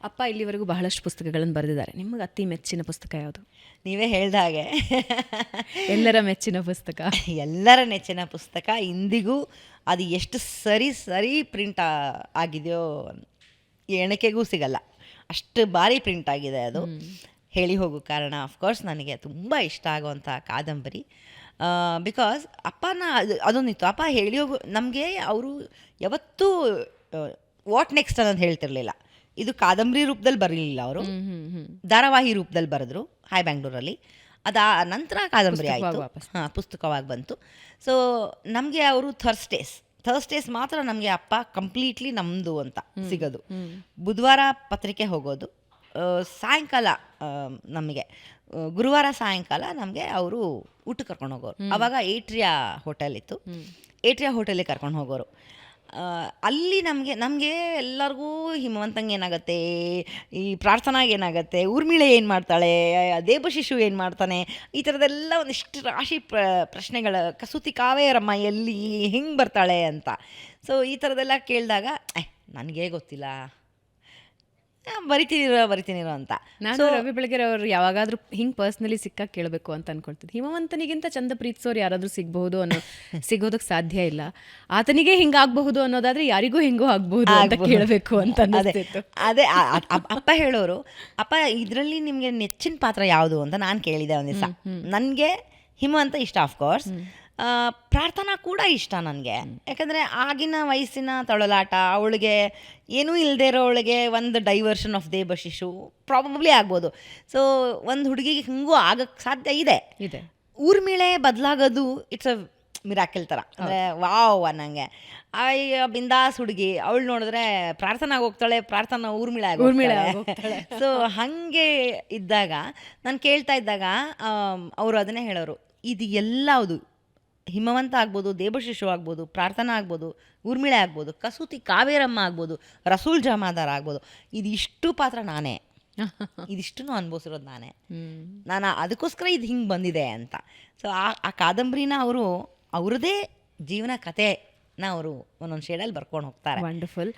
ಅಪ್ಪ ಇಲ್ಲಿವರೆಗೂ ಬಹಳಷ್ಟು ಪುಸ್ತಕಗಳನ್ನು ಬರೆದಿದ್ದಾರೆ. ನಿಮಗೆ ಅತಿ ಮೆಚ್ಚಿನ ಪುಸ್ತಕ ಯಾವುದು? ನೀವೇ ಹೇಳ್ದ ಹಾಗೆ ಎಲ್ಲರ ಮೆಚ್ಚಿನ ಪುಸ್ತಕ. ಎಲ್ಲರ ನೆಚ್ಚಿನ ಪುಸ್ತಕ ಇಂದಿಗೂ ಅದು ಎಷ್ಟು ಸರಿ ಪ್ರಿಂಟ್ ಆಗಿದೆಯೋ ಎಣಿಕೆಗೂ ಸಿಗಲ್ಲ, ಅಷ್ಟು ಬಾರಿ ಪ್ರಿಂಟ್ ಆಗಿದೆ ಅದು. ಹೇಳಿ ಹೋಗು ಕಾರಣ ಆಫ್ಕೋರ್ಸ್ ನನಗೆ ತುಂಬ ಇಷ್ಟ ಆಗುವಂಥ ಕಾದಂಬರಿ. ಬಿಕಾಸ್ ಅಪ್ಪನ ಅದೊಂದಿತ್ತು, ಅಪ್ಪ ಹೇಳಿ ಹೋಗು ನಮಗೆ ಅವರು ಯಾವತ್ತೂ ವಾಟ್ ನೆಕ್ಸ್ಟ್ ಅನ್ನೋದು ಹೇಳ್ತಿರ್ಲಿಲ್ಲ. ಇದು ಕಾದಂಬರಿ ರೂಪದಲ್ಲಿ ಬರಲಿಲ್ಲ, ಅವರು ಧಾರಾವಾಹಿ ರೂಪದಲ್ಲಿ ಬರೆದ್ರು ಹಾಯ್ ಬ್ಯಾಂಗ್ಳೂರಲ್ಲಿ. ಅದಾ ನಂತರ ಕಾದಂಬರಿ ಆಯಿತು, ಪುಸ್ತಕವಾಗಿ ಬಂತು. ಸೊ ನಮಗೆ ಅವರು ಥರ್ಸ್ಡೇಸ್ ಮಾತ್ರ ನಮಗೆ ಅಪ್ಪ ಕಂಪ್ಲೀಟ್ಲಿ ನಮ್ಮದು ಅಂತ ಸಿಗೋದು. ಬುಧವಾರ ಪತ್ರಿಕೆ ಹೋಗೋದು, ಸಾಯಂಕಾಲ ನಮಗೆ ಗುರುವಾರ ಸಾಯಂಕಾಲ ನಮಗೆ ಅವರು ಊಟಕ್ಕೆ ಕರ್ಕೊಂಡು ಹೋಗೋರು. ಆವಾಗ ಏಟ್ರಿಯಾ ಹೋಟೆಲ್ ಇತ್ತು, ಏಟ್ರಿಯಾ ಹೋಟೆಲಿಗೆ ಕರ್ಕೊಂಡು ಹೋಗೋರು. ಅಲ್ಲಿ ನಮಗೆ ಎಲ್ಲರಿಗೂ ಹಿಮವಂತಂಗೆ ಏನಾಗುತ್ತೆ, ಈ ಪ್ರಾರ್ಥನಾಗೆ ಏನಾಗುತ್ತೆ, ಊರ್ಮಿಳೆ ಏನು ಮಾಡ್ತಾಳೆ, ದೇವಶಿಶು ಏನು ಮಾಡ್ತಾನೆ, ಈ ಥರದ್ದೆಲ್ಲ ಒಂದಿಷ್ಟು ರಾಶಿ ಪ್ರಶ್ನೆಗಳ, ಕಸೂತಿ ಕಾವೇರಮ್ಮ ಎಲ್ಲಿ ಹೆಂಗೆ ಬರ್ತಾಳೆ ಅಂತ. ಸೊ ಈ ಥರದ್ದೆಲ್ಲ ಕೇಳಿದಾಗ ನನಗೇ ಗೊತ್ತಿಲ್ಲ, ಬರಿತೀನಿರೋ ಅಂತ. ನಾನು ರವಿ ಬೆಳಗೆರೆ ಅವರು ಯಾವಾಗಾದ್ರೂ ಹಿಂಗೆ ಪರ್ಸ್ನಲಿ ಸಿಕ್ಕಾಗ ಕೇಳಬೇಕು ಅಂತ ಅನ್ಕೊಳ್ತಿದ್ದೆ. ಹಿಮವಂತನಿಗಿಂತ ಚಂದ ಪ್ರೀತಿಸೋರು ಯಾರಾದರೂ ಸಿಗೋದಕ್ಕೆ ಸಾಧ್ಯ ಇಲ್ಲ, ಆತನಿಗೆ ಹಿಂಗಾಗಬಹುದು ಅನ್ನೋದಾದ್ರೆ ಯಾರಿಗೂ ಹಿಂಗೂ ಆಗ್ಬಹುದು ಅಂತ ಕೇಳಬೇಕು ಅಂತ ಅನ್ನಿಸ್ತಿತ್ತು. ಅದೇ ಅಪ್ಪ ಹೇಳೋರು, ಅಪ್ಪ ಇದರಲ್ಲಿ ನಿಮಗೆ ನೆಚ್ಚಿನ ಪಾತ್ರ ಯಾವುದು ಅಂತ ನಾನು ಕೇಳಿದೆ ಒಂದು ದಿವಸ. ನನಗೆ ಹಿಮವಂತ ಇಷ್ಟ, ಆಫ್ಕೋರ್ಸ್. ಪ್ರಾರ್ಥನಾ ಕೂಡ ಇಷ್ಟ ನನಗೆ, ಯಾಕಂದರೆ ಆಗಿನ ವಯಸ್ಸಿನ ತೊಳಲಾಟ, ಅವಳಿಗೆ ಏನೂ ಇಲ್ಲದೆ ಇರೋ ಅವಳಿಗೆ ಒಂದು ಡೈವರ್ಷನ್ ಆಫ್ ದೇವಶಿಶು ಪ್ರಾಬಬ್ಲಿ ಆಗ್ಬೋದು. ಸೊ ಒಂದು ಹುಡುಗಿಗೆ ಹಿಂಗೂ ಆಗಕ್ಕೆ ಸಾಧ್ಯ ಇದೆ. ಊರ್ಮಿಳೆ ಬದಲಾಗೋದು ಇಟ್ಸ್ ಅ ಮಿರಾಕಲ್ ಥರ, ಅಂದರೆ ವಾವ್ ಅನ್ನಂಗೆ. ಬಿಂದಾಸ್ ಹುಡುಗಿ, ಅವಳು ನೋಡಿದ್ರೆ ಪ್ರಾರ್ಥನಾಗಿ ಹೋಗ್ತಾಳೆ, ಪ್ರಾರ್ಥನಾ ಊರ್ಮಿಳೆ ಆಗೋಗ್ತಾಳೆ. ಸೊ ಹಾಗೆ ಇದ್ದಾಗ ನಾನು ಕೇಳ್ತಾ ಇದ್ದಾಗ ಅವರು ಅದನ್ನೇ ಹೇಳೋರು, ಇದು ಎಲ್ಲವುದು ಹಿಮವಂತ ಆಗ್ಬೋದು, ದೇವಶಿಶು ಆಗ್ಬೋದು, ಪ್ರಾರ್ಥನಾ ಆಗ್ಬೋದು, ಊರ್ಮಿಳೆ ಆಗ್ಬೋದು, ಕಸೂತಿ ಕಾವೇರಮ್ಮ ಆಗ್ಬೋದು, ರಸೂಲ್ ಜಮಾದಾರ್ ಆಗ್ಬೋದು, ಇದಿಷ್ಟು ಪಾತ್ರ ನಾನೇ, ಇದಿಷ್ಟು ಅನುಭವಿಸಿರೋದು ನಾನೇ. ನಾನು ಅದಕ್ಕೋಸ್ಕರ ಇದು ಹಿಂಗೆ ಬಂದಿದೆ ಅಂತ. ಸೊ ಆ ಕಾದಂಬರಿನ ಅವರು ಅವ್ರದ್ದೇ ಜೀವನ ಕಥೆನ ಅವರು ಒಂದೊಂದು ಶೇಡಲ್ಲಿ ಬರ್ಕೊಂಡು ಹೋಗ್ತಾರೆ. ವಂಡರ್ಫುಲ್.